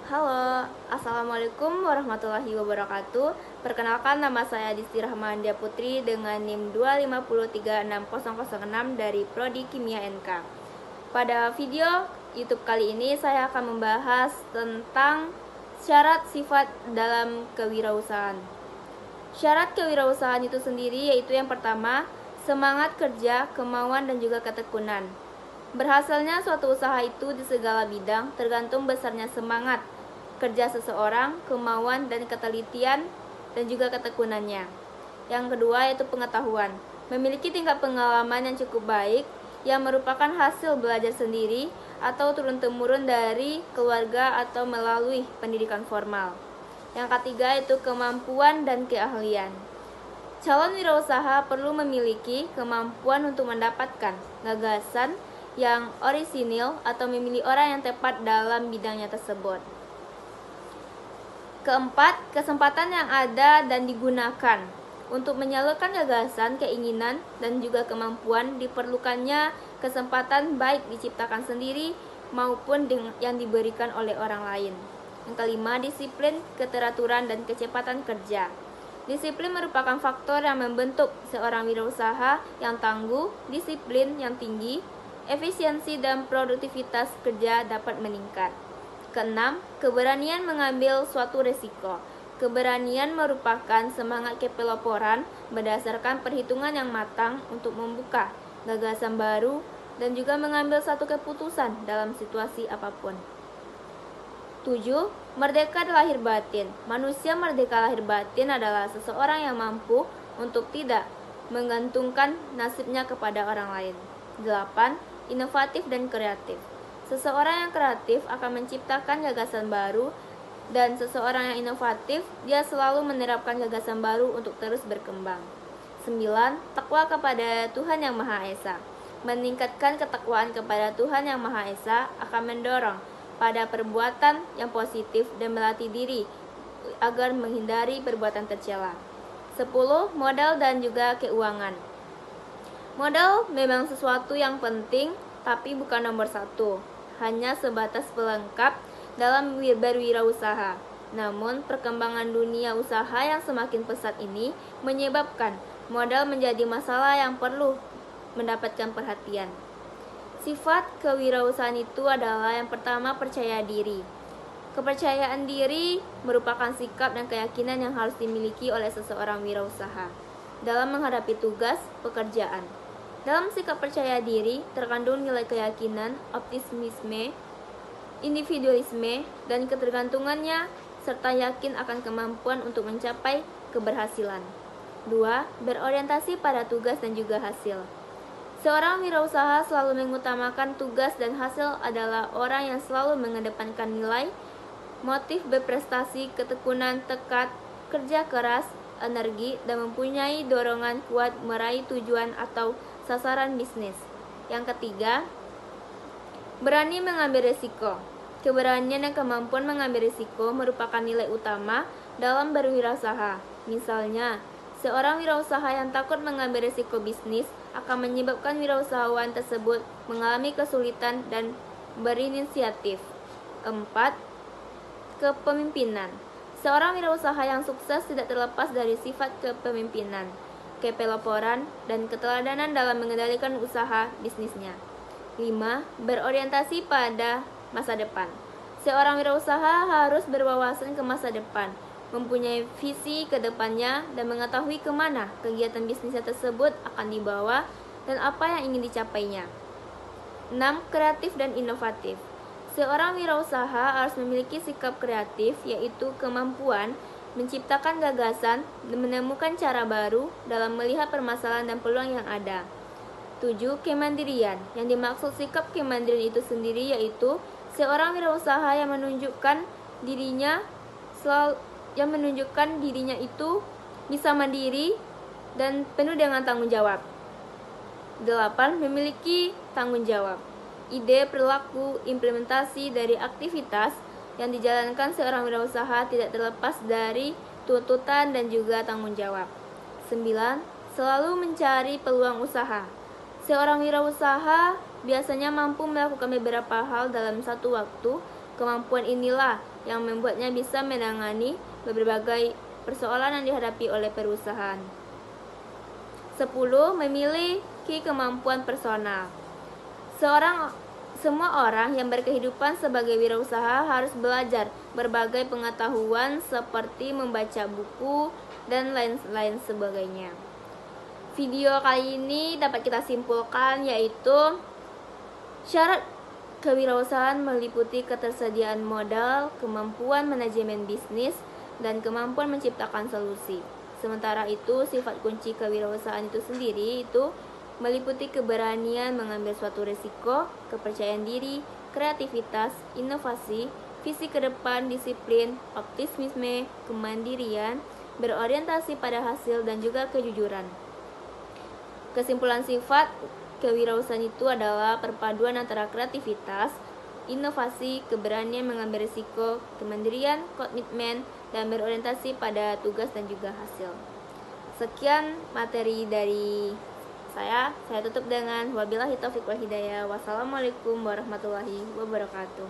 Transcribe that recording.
Halo, Assalamualaikum warahmatullahi wabarakatuh. Perkenalkan, nama saya Disti Rahmandia Putri dengan NIM 250360006 dari Prodi Kimia NK. Pada video YouTube kali ini saya akan membahas tentang syarat sifat dalam kewirausahaan. Syarat kewirausahaan itu sendiri yaitu yang pertama, semangat kerja, kemauan dan juga ketekunan. Berhasilnya suatu usaha itu di segala bidang tergantung besarnya semangat kerja seseorang, kemauan dan ketelitian dan juga ketekunannya. Yang kedua yaitu pengetahuan. Memiliki tingkat pengalaman yang cukup baik yang merupakan hasil belajar sendiri atau turun-temurun dari keluarga atau melalui pendidikan formal. Yang ketiga yaitu kemampuan dan keahlian. Calon wirausaha perlu memiliki kemampuan untuk mendapatkan gagasan yang orisinil atau memilih orang yang tepat dalam bidangnya tersebut. Keempat, kesempatan yang ada dan digunakan. Untuk menyalurkan gagasan, keinginan, dan juga kemampuan diperlukannya kesempatan baik diciptakan sendiri maupun yang diberikan oleh orang lain. Yang kelima, disiplin, keteraturan, dan kecepatan kerja. Disiplin merupakan faktor yang membentuk seorang wirausaha yang tangguh, disiplin yang tinggi, efisiensi dan produktivitas kerja dapat meningkat. Keenam, keberanian mengambil suatu resiko. Keberanian merupakan semangat kepeloporan berdasarkan perhitungan yang matang untuk membuka gagasan baru dan juga mengambil satu keputusan dalam situasi apapun. 7. Merdeka lahir batin. Manusia merdeka lahir batin adalah seseorang yang mampu untuk tidak menggantungkan nasibnya kepada orang lain. 8. Inovatif dan kreatif. Seseorang yang kreatif akan menciptakan gagasan baru dan seseorang yang inovatif, dia selalu menerapkan gagasan baru untuk terus berkembang. 9. Takwa kepada Tuhan Yang Maha Esa. Meningkatkan ketakwaan kepada Tuhan Yang Maha Esa akan mendorong pada perbuatan yang positif dan melatih diri agar menghindari perbuatan tercela. 10. Modal dan juga keuangan. Modal memang sesuatu yang penting, tapi bukan nomor satu. Hanya sebatas pelengkap dalam berwirausaha. Namun, perkembangan dunia usaha yang semakin pesat ini menyebabkan modal menjadi masalah yang perlu mendapatkan perhatian. Sifat kewirausahaan itu adalah yang pertama, percaya diri. Kepercayaan diri merupakan sikap dan keyakinan yang harus dimiliki oleh seseorang wirausaha dalam menghadapi tugas pekerjaan. Dalam sikap percaya diri terkandung nilai keyakinan, optimisme, individualisme, dan ketergantungannya serta yakin akan kemampuan untuk mencapai keberhasilan. 2. Berorientasi pada tugas dan juga hasil. Seorang wirausaha selalu mengutamakan tugas dan hasil adalah orang yang selalu mengedepankan nilai, motif berprestasi, ketekunan, tekad, kerja keras, energi, dan mempunyai dorongan kuat meraih tujuan atau sasaran bisnis. Yang ketiga, berani mengambil risiko. Keberanian dan kemampuan mengambil risiko merupakan nilai utama dalam berwirausaha. Misalnya, seorang wirausaha yang takut mengambil risiko bisnis akan menyebabkan wirausahawan tersebut mengalami kesulitan dan berinisiatif. 4. Kepemimpinan. Seorang wirausaha yang sukses tidak terlepas dari sifat kepemimpinan, kepeloporan, dan keteladanan dalam mengendalikan usaha bisnisnya. 5. Berorientasi pada masa depan. Seorang wirausaha harus berwawasan ke masa depan, mempunyai visi ke depannya, dan mengetahui kemana kegiatan bisnisnya tersebut akan dibawa dan apa yang ingin dicapainya. 6. Kreatif dan inovatif. Seorang wirausaha harus memiliki sikap kreatif, yaitu kemampuan menciptakan gagasan dan menemukan cara baru dalam melihat permasalahan dan peluang yang ada. 7. Kemandirian. Yang dimaksud sikap kemandirian itu sendiri yaitu seorang wirausaha yang menunjukkan dirinya itu bisa mandiri dan penuh dengan tanggung jawab. 8. Memiliki tanggung jawab. Ide, perilaku, implementasi dari aktivitas yang dijalankan seorang wirausaha tidak terlepas dari tuntutan dan juga tanggung jawab. 9. Selalu mencari peluang usaha. Seorang wirausaha biasanya mampu melakukan beberapa hal dalam satu waktu Kemampuan inilah yang membuatnya bisa menangani berbagai persoalan yang dihadapi oleh perusahaan. 10. Memiliki kemampuan personal. Semua orang yang berkehidupan sebagai wirausaha harus belajar berbagai pengetahuan seperti membaca buku dan lain-lain sebagainya. Video kali ini dapat kita simpulkan yaitu syarat kewirausahaan meliputi ketersediaan modal, kemampuan manajemen bisnis, dan kemampuan menciptakan solusi. Sementara itu, sifat kunci kewirausahaan itu sendiri itu meliputi keberanian mengambil suatu risiko, kepercayaan diri, kreativitas, inovasi, visi ke depan, disiplin, optimisme, kemandirian, berorientasi pada hasil, dan juga kejujuran. Kesimpulan sifat kewirausahaan itu adalah perpaduan antara kreativitas, inovasi, keberanian mengambil risiko, kemandirian, komitmen, dan berorientasi pada tugas dan juga hasil. Sekian materi dari saya tutup dengan wabillahi taufiq wal hidayah. Wassalamualaikum warahmatullahi wabarakatuh.